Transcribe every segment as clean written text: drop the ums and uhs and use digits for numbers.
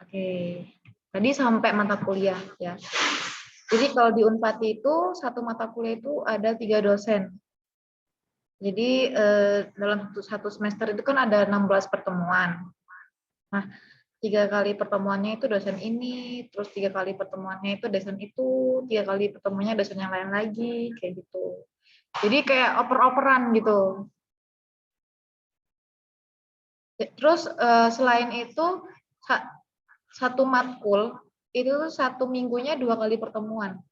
Oke, tadi sampai mata kuliah ya. Jadi kalau di Unpati itu satu mata kuliah itu ada 3 dosen. Jadi dalam satu semester itu kan ada 16 pertemuan. Nah, 3 kali pertemuannya itu dosen ini, terus 3 kali pertemuannya itu dosen itu, 3 kali pertemuannya dosen yang lain lagi, kayak gitu. Jadi kayak oper-operan gitu. Terus selain itu satu matkul itu satu minggunya 2 kali pertemuan.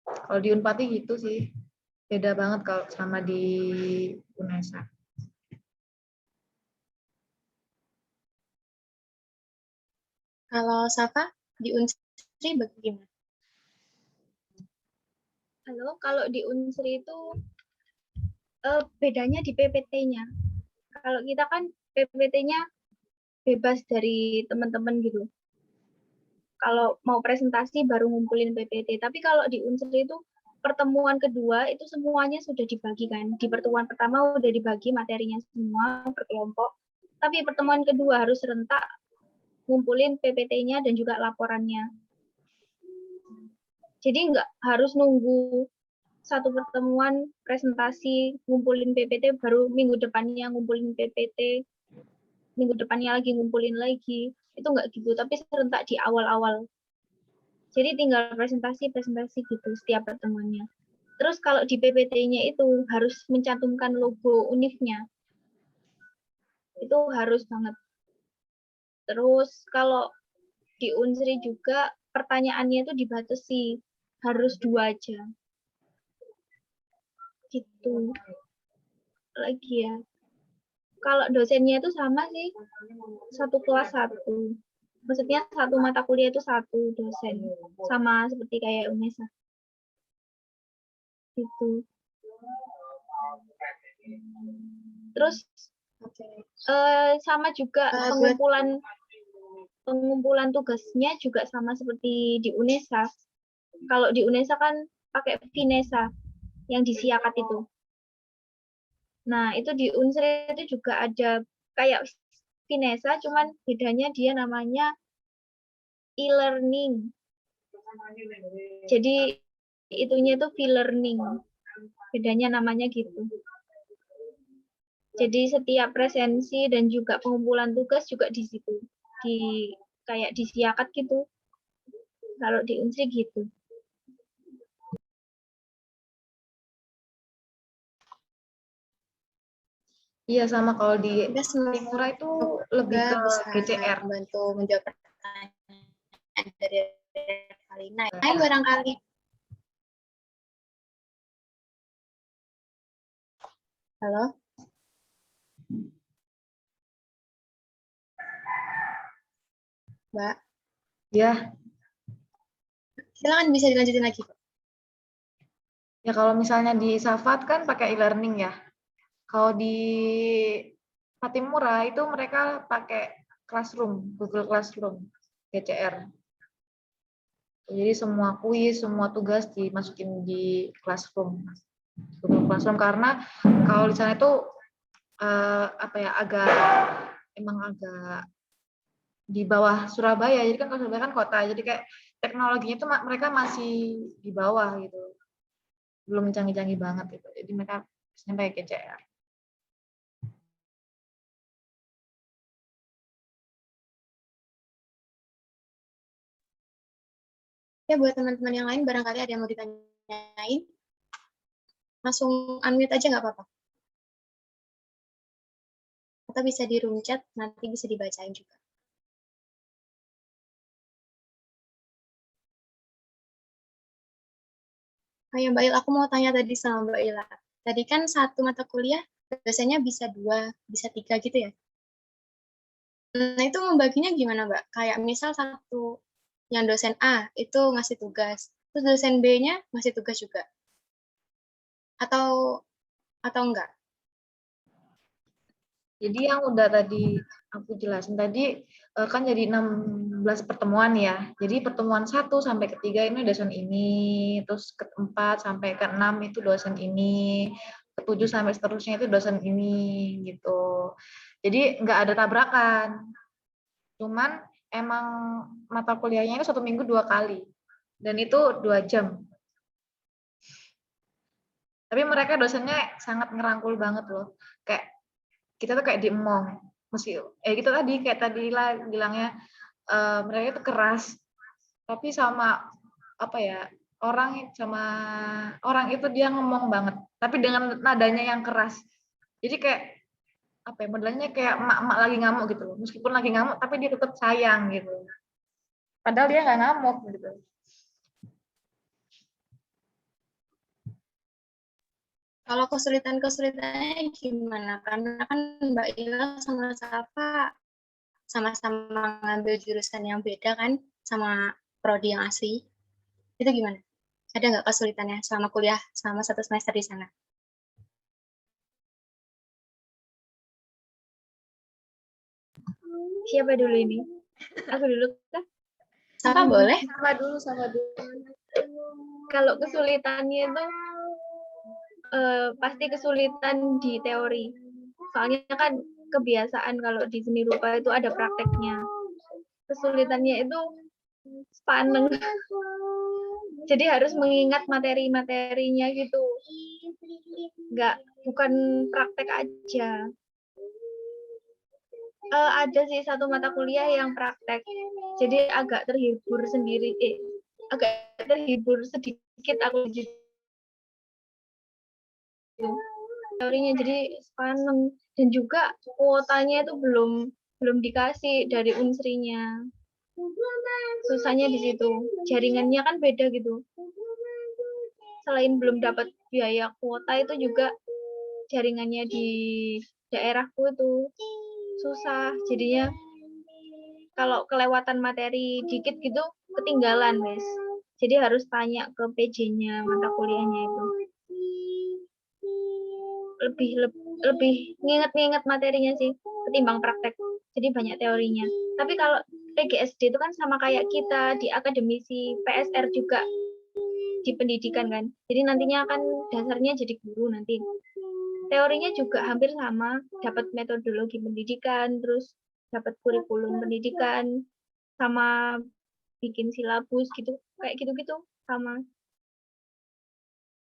Kalau di Unpati gitu sih, beda banget kalau sama di UNESA. Kalau Safa di Unsri bagaimana? Halo, kalau di Unsri itu bedanya di PPT-nya. Kalau kita kan PPT-nya bebas dari teman-teman gitu. Kalau mau presentasi baru ngumpulin PPT. Tapi kalau di Unsri itu pertemuan kedua itu semuanya sudah dibagikan. Di pertemuan pertama udah dibagi materinya semua per kelompok. Tapi pertemuan kedua harus serentak ngumpulin PPT-nya dan juga laporannya. Jadi nggak harus nunggu satu pertemuan presentasi ngumpulin PPT baru minggu depannya ngumpulin PPT, minggu depannya lagi ngumpulin lagi. Itu nggak gitu, tapi serentak di awal-awal. Jadi tinggal presentasi gitu setiap pertemuannya. Terus kalau di PPT-nya itu harus mencantumkan logo UNIF-nya. Itu harus banget. Terus kalau di Unsri juga pertanyaannya itu dibatasi, harus 2 aja. Gitu. Lagi ya. Kalau dosennya itu sama sih, satu kelas satu. Maksudnya satu mata kuliah itu satu dosen. Sama seperti kayak UNESA. Gitu. Terus sama juga pengumpulan tugasnya juga sama seperti di UNESA. Kalau di UNESA kan pakai Finesa yang disiakat itu. Nah, itu di Unsri itu juga ada kayak Finesa, cuman bedanya dia namanya e-learning. Jadi itunya itu e-learning. Bedanya namanya gitu. Jadi setiap presensi dan juga pengumpulan tugas juga di situ. Kayak disiakat gitu. Kalau di Unsri gitu. Iya, sama kalau di Timura itu lebih ke GCR. Membantu menjawab pertanyaan dari Kalina. Hai barangkali. Halo? Mbak? Ya. Silakan bisa dilanjutin lagi, Pak. Ya kalau misalnya di Safat kan pakai e-learning ya. Kalau di Patimura itu mereka pakai Classroom, Google Classroom, GCR. Jadi semua kuis, semua tugas dimasukin di Classroom, Google Classroom, karena kalau di sana itu emang agak di bawah Surabaya. Jadi kan kalau Surabaya kan kota, jadi kayak teknologinya itu mereka masih di bawah gitu, belum canggih-canggih banget gitu. Jadi mereka biasanya pakai GCR. Ya, buat teman-teman yang lain barangkali ada yang mau ditanyain, langsung unmute aja nggak apa-apa. Atau bisa di room chat, nanti bisa dibacain juga. Ayo Mbak Il, aku mau tanya tadi sama Mbak Ila. Tadi kan satu mata kuliah dosennya bisa 2, bisa 3 gitu ya? Nah, itu membaginya gimana, Mbak? Kayak misal satu yang dosen A itu ngasih tugas, terus dosen B-nya ngasih tugas juga? Atau enggak? Jadi yang udah tadi aku jelasin tadi kan jadi 16 pertemuan ya. Jadi pertemuan 1 sampai ke-3 ini dosen ini, terus ke-4 sampai ke-6 itu dosen ini, ketujuh sampai seterusnya itu dosen ini gitu. Jadi nggak ada tabrakan. Cuman emang mata kuliahnya itu 1 minggu 2 kali. Dan itu 2 jam. Tapi mereka dosennya sangat ngerangkul banget loh. Kayak kita tuh kayak diemong. Gitu tadi, kayak tadi lah bilangnya, mereka itu keras. Tapi sama apa ya, sama orang itu dia ngomong banget. Tapi dengan nadanya yang keras. Jadi kayak apa ya, modelnya kayak emak-emak lagi ngamuk gitu loh. Meskipun lagi ngamuk, tapi dia tetap sayang gitu. Padahal dia nggak ngamuk gitu. Kalau kesulitan-kesulitannya gimana? Karena kan Mbak Ila sama Safa sama-sama ngambil jurusan yang beda kan sama prodi yang asli. Itu gimana? Ada nggak kesulitannya selama kuliah selama 1 semester di sana? Siapa dulu ini? Aku dulu kah? Safa boleh? Sama dulu. Kalau kesulitannya itu pasti kesulitan di teori. Soalnya kan kebiasaan kalau di seni rupa itu ada prakteknya. Kesulitannya itu sepaneng. Jadi harus mengingat materi-materinya gitu. Bukan praktek aja. Ada sih satu mata kuliah yang praktek. Jadi agak terhibur sendiri. Agak terhibur sedikit aku di teorinya, jadi sepaneng. Dan juga kuotanya itu belum dikasih dari unsrinya. Susahnya di situ. Jaringannya kan beda gitu. Selain belum dapat biaya kuota, itu juga jaringannya di daerahku itu susah. Jadinya kalau kelewatan materi dikit gitu ketinggalan, guys. Jadi harus tanya ke PJ-nya mata kuliahnya itu. Lebih nginget materinya sih ketimbang praktek. Jadi banyak teorinya. Tapi kalau PGSD itu kan sama kayak kita di akademisi, PSR juga di pendidikan kan. Jadi nantinya akan dasarnya jadi guru nanti. Teorinya juga hampir sama, dapat metodologi pendidikan, terus dapat kurikulum pendidikan, sama bikin silabus gitu, kayak gitu-gitu sama.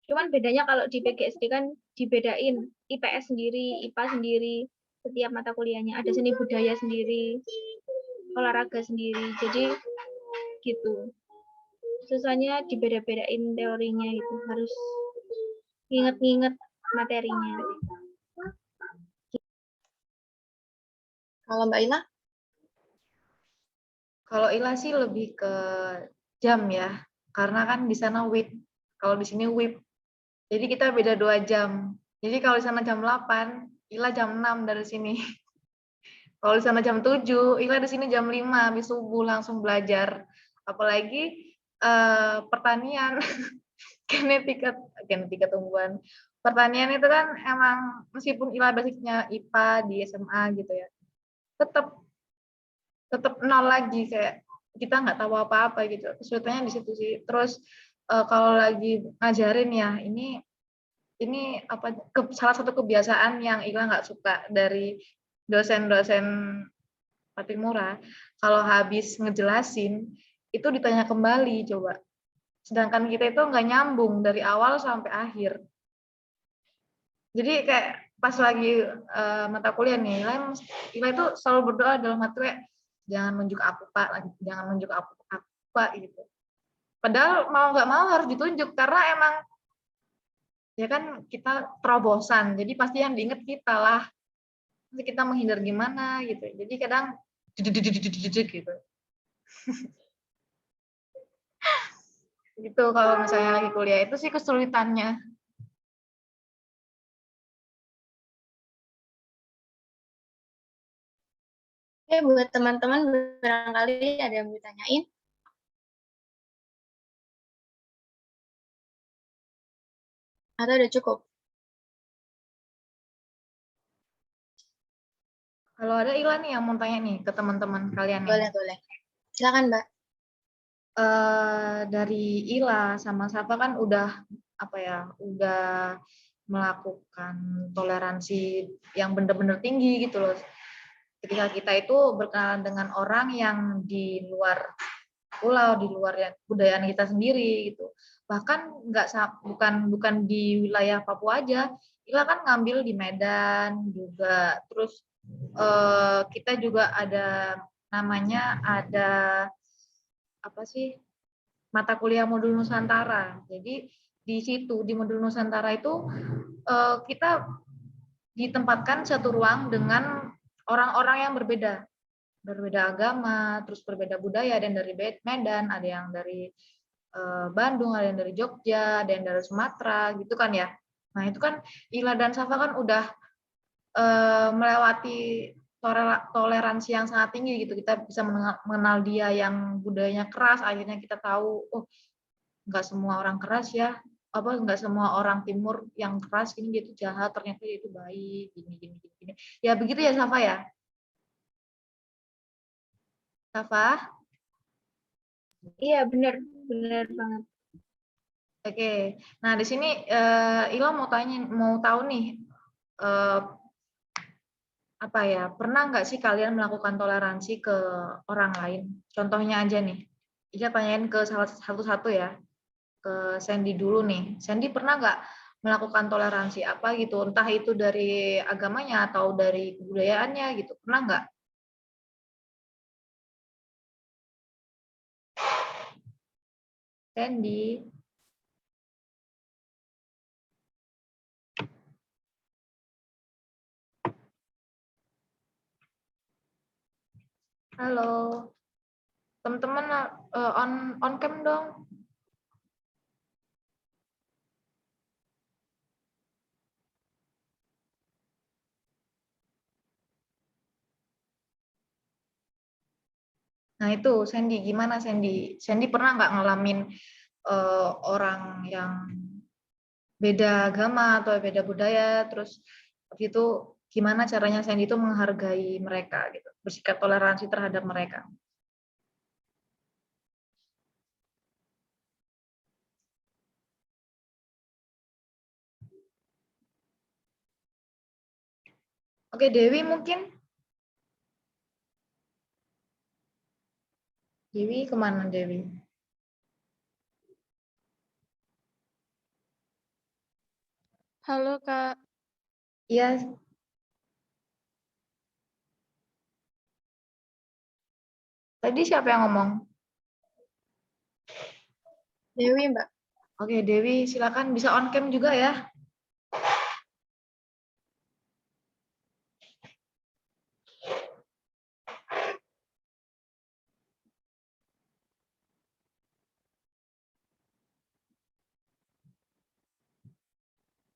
Cuman bedanya kalau di PGSD kan dibedain IPS sendiri, IPA sendiri, setiap mata kuliahnya ada seni budaya sendiri, olahraga sendiri. Jadi gitu. Susahnya dibeda-bedain teorinya itu, harus inget-inget materinya. Kalau Mbak Ila? Kalau Ila sih lebih ke jam ya, karena kan di sana WIB, kalau di sini WIB. Jadi kita beda 2 jam. Jadi kalau di sana jam 8, Ila jam 6 dari sini. Kalau di sana jam 7, Ila di sini jam 5, habis subuh langsung belajar. Apalagi pertanian, genetika tumbuhan. Pertanian itu kan emang meskipun Ila basicnya IPA di SMA gitu ya, tetap nol lagi, kayak kita nggak tahu apa-apa gitu. Kesulitannya di situ sih. Terus kalau lagi ngajarin ya, ini salah satu kebiasaan yang Ila nggak suka dari dosen-dosen Patimura. Kalau habis ngejelasin itu ditanya kembali coba. Sedangkan kita itu nggak nyambung dari awal sampai akhir. Jadi kayak pas lagi mata kuliah nih, Ila itu selalu berdoa dalam hati kayak jangan nunjuk aku Pak, jangan nunjuk aku Pak gitu. Padahal mau nggak mau harus ditunjuk karena emang ya kan kita terobosan, jadi pasti yang diinget kita lah. Nanti kita menghindar gimana gitu. Jadi kadang gitu. Gitu kalau misalnya lagi kuliah itu sih kesulitannya. Oke, buat teman-teman barangkali ada yang ditanyain. Atau udah cukup? Kalau ada Ila nih yang mau tanya nih ke teman-teman kalian nih. Boleh. Silakan, Mbak. Dari Ila sama Safa kan udah melakukan toleransi yang benar-benar tinggi gitu loh. Ketika kita itu berkenalan dengan orang yang di luar pulau, di luar ya, budaya kita sendiri gitu. Bahkan bukan di wilayah Papua aja, Ila kan ngambil di Medan juga. Terus kita juga ada namanya ada apa sih mata kuliah modul Nusantara. Jadi di situ di modul Nusantara itu kita ditempatkan satu ruang dengan orang-orang yang berbeda agama, terus berbeda budaya, ada yang dari Medan, ada yang dari Bandung, ada yang dari Jogja, ada yang dari Sumatera, gitu kan ya. Nah itu kan Ila dan Safa kan udah melewati toleransi yang sangat tinggi gitu. Kita bisa mengenal dia yang budayanya keras, akhirnya kita tahu, oh nggak semua orang keras ya, nggak semua orang timur yang keras ini dia itu jahat, ternyata dia itu baik, gini. Ya begitu ya Safa ya? Safa? Iya, benar banget. Oke, nah di sini Ila mau tahu nih, apa ya, pernah nggak sih kalian melakukan toleransi ke orang lain? Contohnya aja nih, Ila tanyain ke salah satu-satu ya, ke Sandy dulu nih. Sandy pernah nggak melakukan toleransi apa gitu, entah itu dari agamanya atau dari kebudayaannya gitu, pernah nggak? Sandy? Halo, teman-teman on cam dong. Nah itu Sandy, gimana Sandy? Sandy pernah nggak ngalamin orang yang beda agama atau beda budaya, terus itu gimana caranya Sandy itu menghargai mereka gitu, bersikap toleransi terhadap mereka? Oke, Dewi mungkin? Dewi kemana Dewi? Halo Kak, Iya, tadi siapa yang ngomong? Dewi Mbak. Oke, Dewi silakan bisa on cam juga ya.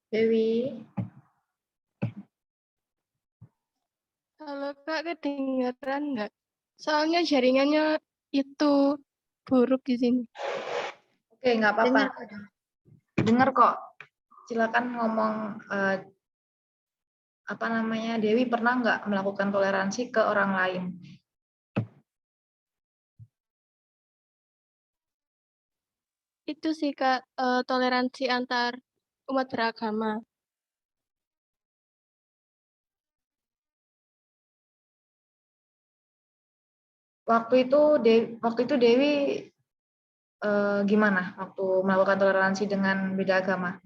Dewi. Halo Kak, kedengaran nggak? Soalnya jaringannya itu buruk di sini. Oke, nggak apa-apa. Dengar kok. Dengar kok. Silakan ngomong apa namanya, Dewi pernah nggak melakukan toleransi ke orang lain? Itu sih Kak, toleransi antar umat beragama. Waktu itu Dewi gimana waktu melakukan toleransi dengan beda agama?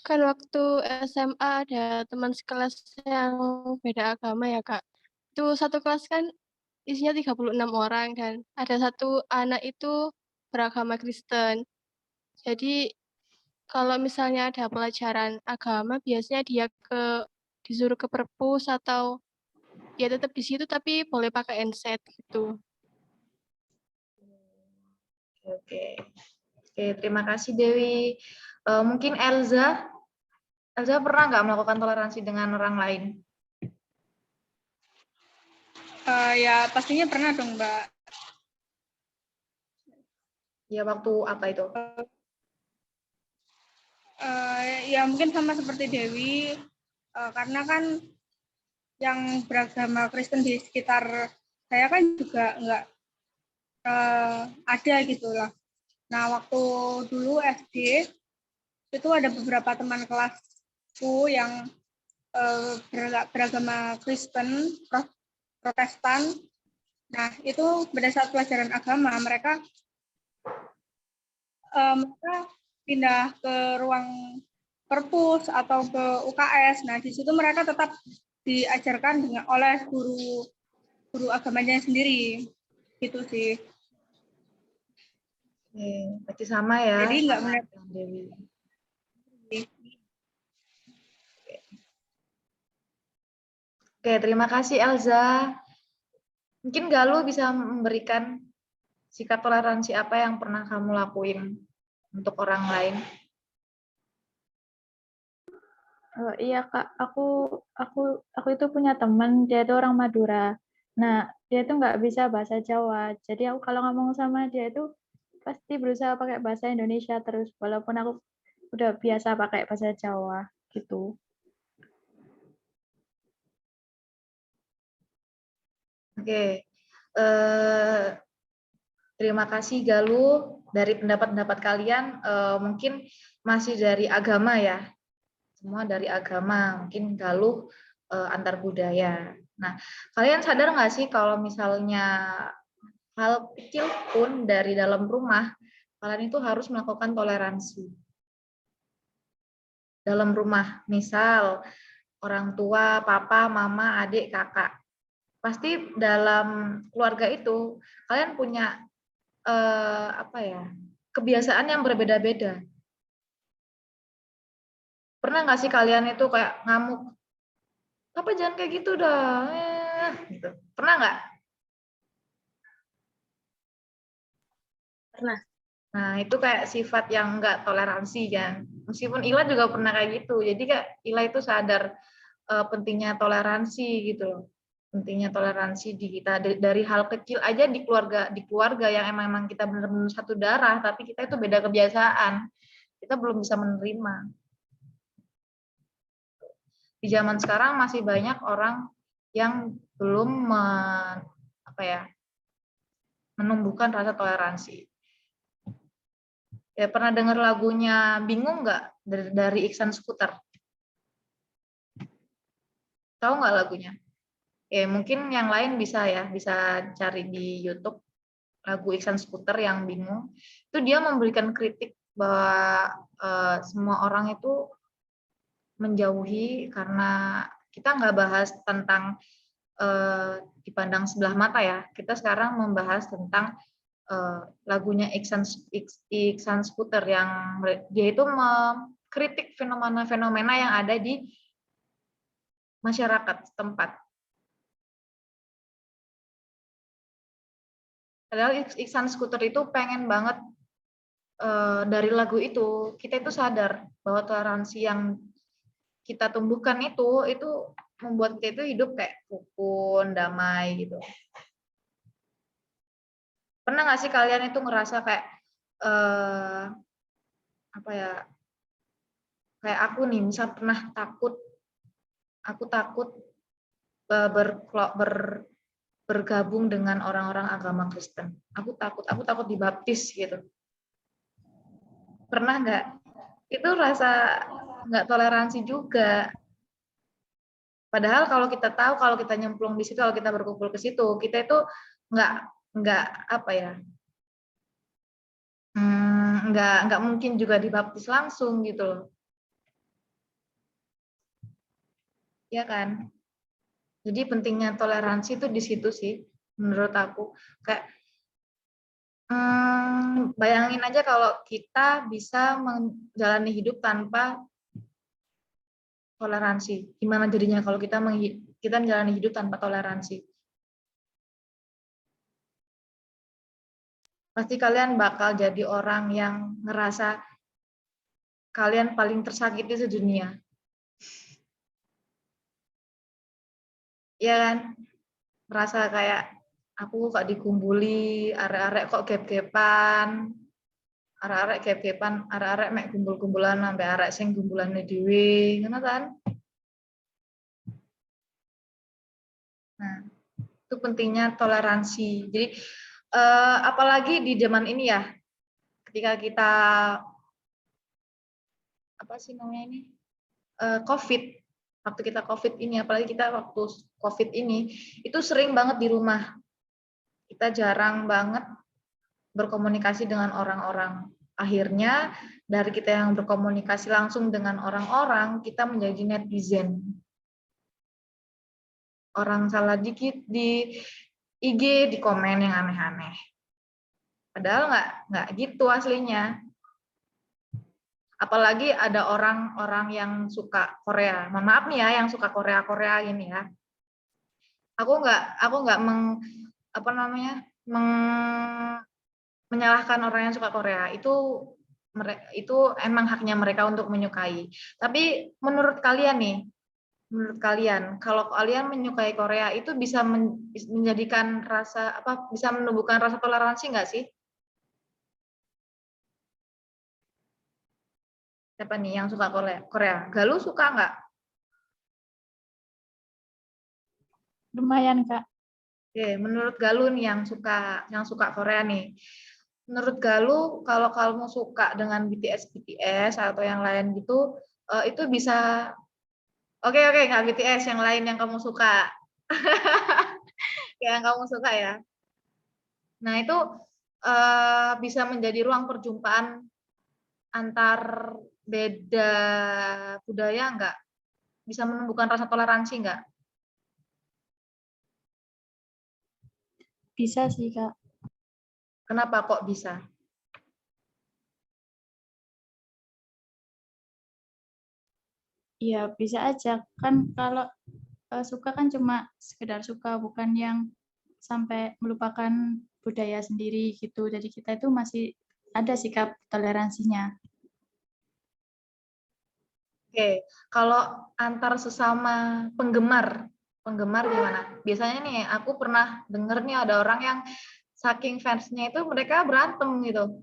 Kan waktu SMA ada teman sekelas yang beda agama ya Kak. Itu satu kelas kan isinya 36 orang dan ada satu anak itu beragama Kristen. Jadi kalau misalnya ada pelajaran agama, biasanya dia disuruh ke perpus atau ya tetap di situ tapi boleh pakai handset gitu. Oke, oke, terima kasih Dewi. Mungkin Elza pernah nggak melakukan toleransi dengan orang lain? Ya pastinya pernah dong Mbak. Ya waktu apa itu? Ya mungkin sama seperti Dewi, karena kan yang beragama Kristen di sekitar saya kan juga nggak ada gitu lah. Nah waktu dulu SD itu ada beberapa teman kelasku yang beragama Kristen, Protestan. Nah, itu pada saat pelajaran agama mereka pindah ke ruang perpus atau ke UKS. Nah, di situ mereka tetap diajarkan oleh guru agamanya sendiri. Gitu sih. Oke, berarti sama ya. Jadi nggak sama melihat yang Dewi. Oke, terima kasih Elza. Mungkin Galuh bisa memberikan sikap toleransi apa yang pernah kamu lakuin untuk orang lain? Oh, iya Kak, aku itu punya teman, dia itu orang Madura. Nah, dia itu nggak bisa bahasa Jawa. Jadi aku kalau ngomong sama dia itu pasti berusaha pakai bahasa Indonesia terus, walaupun aku udah biasa pakai bahasa Jawa gitu. Oke, terima kasih Galuh dari pendapat-pendapat kalian. Mungkin masih dari agama ya, semua dari agama. Mungkin Galuh antar budaya. Nah, kalian sadar nggak sih kalau misalnya hal kecil pun dari dalam rumah, kalian itu harus melakukan toleransi. Dalam rumah, misal orang tua, papa, mama, adik, kakak. Pasti dalam keluarga itu kalian punya kebiasaan yang berbeda-beda. Pernah nggak sih kalian itu kayak ngamuk, apa jangan kayak gitu dah, gitu. Pernah nggak? Pernah. Nah itu kayak sifat yang nggak toleransi kan. Meskipun Ila juga pernah kayak gitu. Jadi kayak Ila itu sadar pentingnya toleransi gitu loh. Pentingnya toleransi di kita dari hal kecil aja di keluarga yang emang kita benar-benar satu darah, tapi kita itu beda kebiasaan. Kita belum bisa menerima. Di zaman sekarang masih banyak orang yang belum menumbuhkan rasa toleransi. Ya, pernah dengar lagunya Bingung nggak dari Iksan Skuter? Tahu nggak lagunya? Ya, mungkin yang lain bisa cari di YouTube lagu Iksan Skuter yang Bingung. Itu dia memberikan kritik bahwa semua orang itu menjauhi karena kita nggak bahas tentang dipandang sebelah mata ya. Kita sekarang membahas tentang lagunya Iksan Skuter yang dia itu mengkritik fenomena-fenomena yang ada di masyarakat setempat. Padahal Iksan Skuter itu pengen banget dari lagu itu kita itu sadar bahwa toleransi yang kita tumbuhkan itu membuat kita itu hidup kayak rukun, damai gitu. Pernah nggak sih kalian itu ngerasa kayak kayak aku nih, misal pernah aku takut bergabung dengan orang-orang agama Kristen. Aku takut dibaptis gitu. Pernah nggak? Itu rasa nggak toleransi juga. Padahal kalau kita tahu, kalau kita nyemplung di situ, kalau kita berkumpul ke situ, kita itu nggak nggak mungkin juga dibaptis langsung gitu loh. Ya kan? Jadi pentingnya toleransi itu di situ sih, menurut aku. Kayak bayangin aja kalau kita bisa menjalani hidup tanpa toleransi. Gimana jadinya kalau kita menjalani hidup tanpa toleransi? Pasti kalian bakal jadi orang yang ngerasa kalian paling tersakiti sedunia. Iya kan? Merasa kayak aku kok dikumpuli, arek-arek kok gep-gepan, arek-arek gep-gepan, arek-arek mek kumpul-kumpulan sampai arek sing kumpulane dhewe, ngono kan? Nah, itu pentingnya toleransi. Jadi apalagi di zaman ini ya, ketika kita apa sih namanya ini, COVID. Waktu kita COVID ini, apalagi kita waktu COVID ini, itu sering banget di rumah. Kita jarang banget berkomunikasi dengan orang-orang. Akhirnya dari kita yang berkomunikasi langsung dengan orang-orang, kita menjadi netizen. Orang salah dikit di IG, di komen yang aneh-aneh. Padahal nggak gitu aslinya. Apalagi ada orang-orang yang suka Korea. Mohon maaf nih ya, yang suka Korea ini ya. Aku nggak menyalahkan orang yang suka Korea. Itu emang haknya mereka untuk menyukai. Tapi menurut kalian, kalau kalian menyukai Korea itu bisa menjadikan bisa menumbuhkan rasa toleransi nggak sih? Siapa nih yang suka Korea? Galuh suka nggak? Lumayan, Kak. Oke, menurut Galuh nih yang suka Korea nih. Menurut Galuh, kalau kamu suka dengan BTS atau yang lain gitu, itu bisa. Oke, nggak BTS, yang lain yang kamu suka. Yang kamu suka ya. Nah, itu bisa menjadi ruang perjumpaan antar beda budaya nggak? Bisa menumbuhkan rasa toleransi nggak? Bisa sih, Kak. Kenapa kok bisa? Iya, bisa aja. Kan kalau suka kan cuma sekedar suka, bukan yang sampai melupakan budaya sendiri gitu. Jadi kita itu masih ada sikap toleransinya. Oke, kalau antar sesama penggemar gimana? Biasanya nih, aku pernah denger nih ada orang yang saking fansnya itu mereka berantem gitu.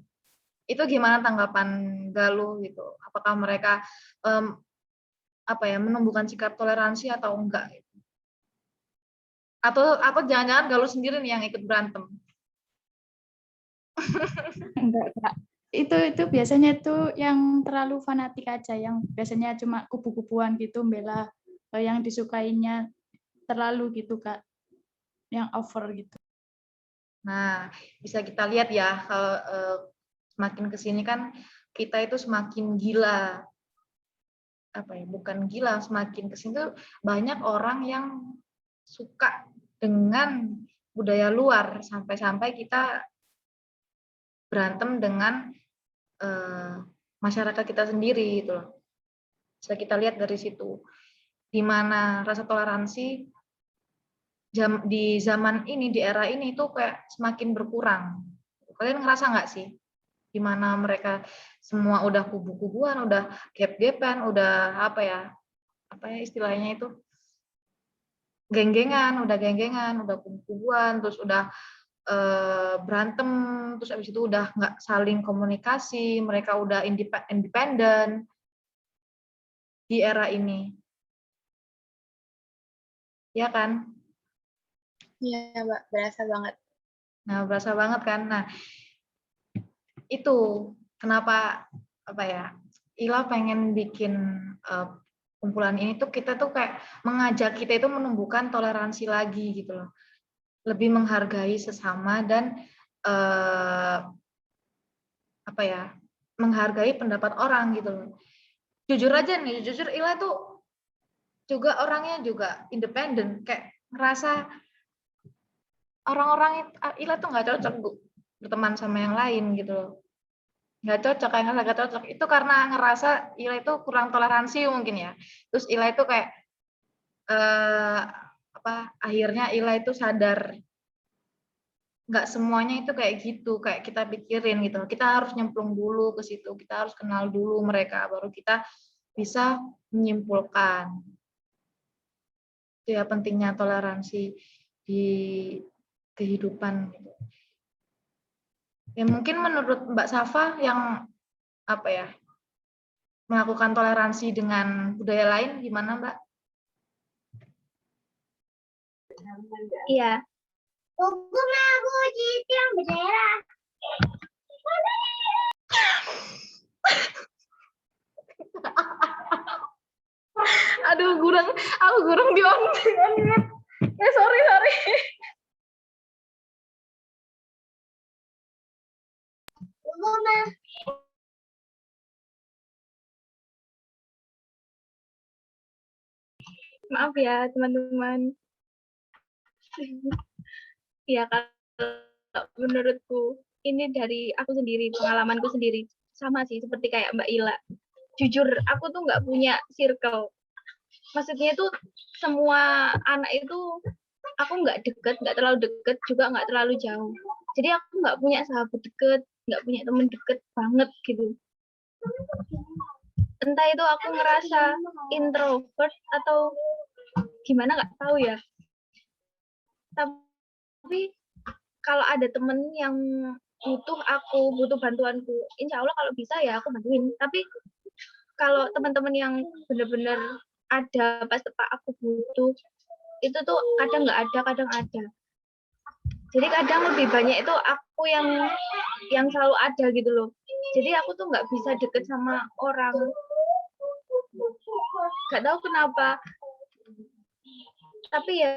Itu gimana tanggapan Galuh gitu? Apakah mereka menumbuhkan sikap toleransi atau enggak? Atau jangan-jangan Galuh sendiri nih yang ikut berantem? Enggak, Kak. Itu biasanya tuh yang terlalu fanatik aja, yang biasanya cuma kubu-kubuan gitu, bela yang disukainya terlalu gitu, Kak. Yang over gitu. Nah, bisa kita lihat ya, kalau semakin kesini kan kita itu semakin gila, bukan gila, semakin kesini tuh banyak orang yang suka dengan budaya luar, sampai-sampai kita berantem dengan masyarakat kita sendiri gitu loh. Bisa kita lihat dari situ, di mana rasa toleransi di zaman ini, di era ini itu kayak semakin berkurang. Kalian ngerasa nggak sih? Di mana mereka semua udah kubu-kubuan, udah gap-gapan, udah istilahnya itu, geng-gengan, udah kubu-kubuan, terus udah berantem, terus abis itu udah nggak saling komunikasi, mereka udah independen di era ini. Ya kan? Iya, Mbak, berasa banget. Nah, berasa banget kan? Nah, itu kenapa Ila pengen bikin kumpulan ini tuh, kita tuh kayak mengajak kita itu menumbuhkan toleransi lagi gitu loh. Lebih menghargai sesama dan menghargai pendapat orang gitu loh. Jujur aja nih, Ila tuh juga orangnya juga independen, kayak ngerasa orang-orang Ila tuh nggak cocok berteman sama yang lain gitu loh. Nggak cocok, itu karena ngerasa Ila itu kurang toleransi mungkin ya. Terus Ila itu kayak akhirnya Ila itu sadar nggak semuanya itu kayak gitu, kayak kita pikirin gitu. Kita harus nyemplung dulu ke situ, kita harus kenal dulu mereka, baru kita bisa menyimpulkan. Itu ya pentingnya toleransi di kehidupan. Ya mungkin menurut Mbak Safa yang melakukan toleransi dengan budaya lain gimana, Mbak? Iya. Hukum aku yang bendera. Aduh, aku gurung di on mute. Sorry. Maaf ya teman-teman. Ya kalau menurutku ini dari aku sendiri, pengalamanku sendiri. Sama sih seperti kayak Mbak Ila. Jujur aku tuh nggak punya circle. Maksudnya itu semua anak itu aku nggak deket, nggak terlalu deket, juga nggak terlalu jauh. Jadi aku nggak punya sahabat deket, nggak punya temen deket banget gitu. Entah itu aku ngerasa introvert atau gimana nggak tahu ya. Tapi kalau ada temen yang butuh bantuanku, insya Allah kalau bisa ya aku bantuin. Tapi kalau teman-teman yang benar-benar ada pas tepat aku butuh, itu tuh kadang nggak ada, kadang ada. Jadi kadang lebih banyak itu aku yang selalu ada gitu loh. Jadi aku tuh nggak bisa deket sama orang. Nggak tahu kenapa. Tapi ya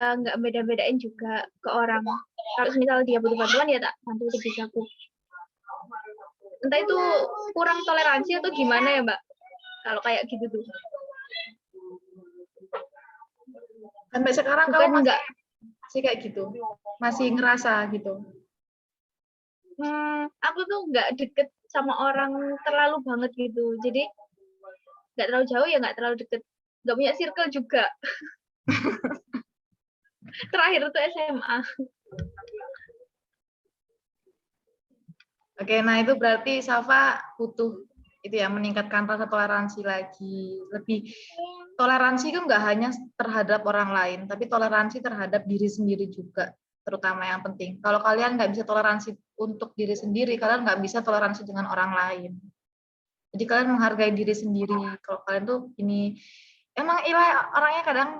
nggak beda-bedain juga ke orang. Kalau misal dia butuh bantuan ya tak bantu sebisaku. Entah itu kurang toleransi atau gimana ya Mbak, kalau kayak gitu tuh. Sampai sekarang Bukan kamu enggak. masih kayak gitu, masih ngerasa gitu. Aku tuh nggak deket sama orang terlalu banget gitu. Jadi nggak terlalu jauh ya nggak terlalu deket. Nggak punya circle juga. Terakhir tuh SMA. Oke, nah itu berarti Safa butuh itu ya, meningkatkan rasa toleransi lagi. Lebih toleransi itu nggak hanya terhadap orang lain, tapi toleransi terhadap diri sendiri juga, terutama yang penting. Kalau kalian nggak bisa toleransi untuk diri sendiri, kalian nggak bisa toleransi dengan orang lain. Jadi kalian menghargai diri sendiri. Kalau kalian tuh ini, emang Ila orangnya kadang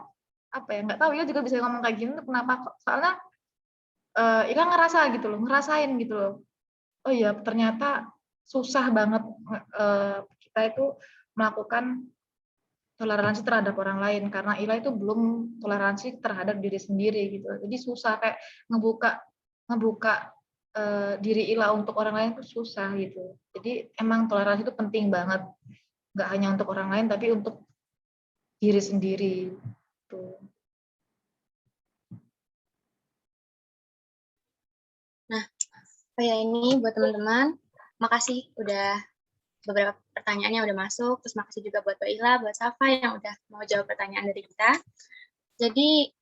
apa ya, nggak tahu ya juga bisa ngomong kayak gini tuh kenapa kok. Soalnya Ila ngerasain gitu loh. Oh iya, ternyata susah banget kita itu melakukan toleransi terhadap orang lain karena Ila itu belum toleransi terhadap diri sendiri gitu. Jadi susah kayak ngebuka diri Ila untuk orang lain itu susah gitu. Jadi emang toleransi itu penting banget. Nggak hanya untuk orang lain tapi untuk diri sendiri. Tuh. Nah, ya ini buat teman-teman, makasih udah beberapa pertanyaannya udah masuk, terus makasih juga buat Mbak Ila, buat Safa yang udah mau jawab pertanyaan dari kita. Jadi,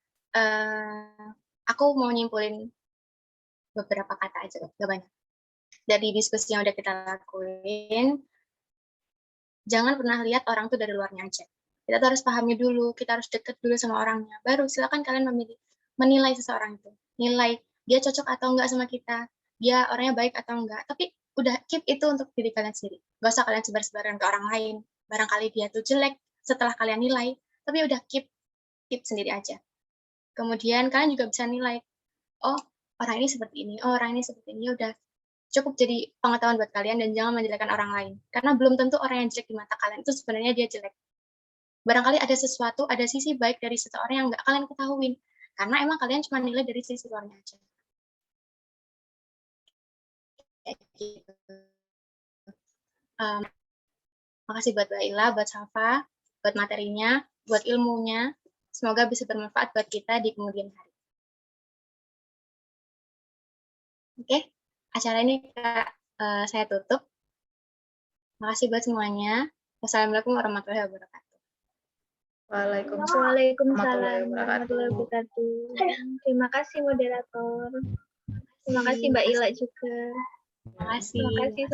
aku mau nyimpulin beberapa kata aja, gak banyak. Dari diskusi yang udah kita lakuin, jangan pernah lihat orang tuh dari luarnya aja. Kita tuh harus pahami dulu, kita harus deket dulu sama orangnya. Baru silakan kalian menilai seseorang itu. Nilai dia cocok atau enggak sama kita, dia orangnya baik atau enggak. Tapi udah keep itu untuk diri kalian sendiri. Gak usah kalian sebar-sebaran ke orang lain. Barangkali dia tuh jelek setelah kalian nilai, tapi udah keep sendiri aja. Kemudian kalian juga bisa nilai, oh orang ini seperti ini, oh orang ini seperti ini, udah cukup jadi pengetahuan buat kalian dan jangan menjelekkan orang lain. Karena belum tentu orang yang jelek di mata kalian itu sebenarnya dia jelek. Barangkali ada sesuatu, ada sisi baik dari seseorang yang nggak kalian ketahuin. Karena emang kalian cuma nilai dari sisi luarnya aja. Gitu. Makasih buat Mbak Ila, buat Safa, buat materinya, buat ilmunya. Semoga bisa bermanfaat buat kita di kemudian hari. Oke, acara ini saya tutup. Makasih buat semuanya. Wassalamualaikum warahmatullahi wabarakatuh. Waalaikumsalam warahmatullahi wabarakatuh. Terima kasih moderator. Terima kasih Mbak Ila juga. Terima kasih. Terima kasih.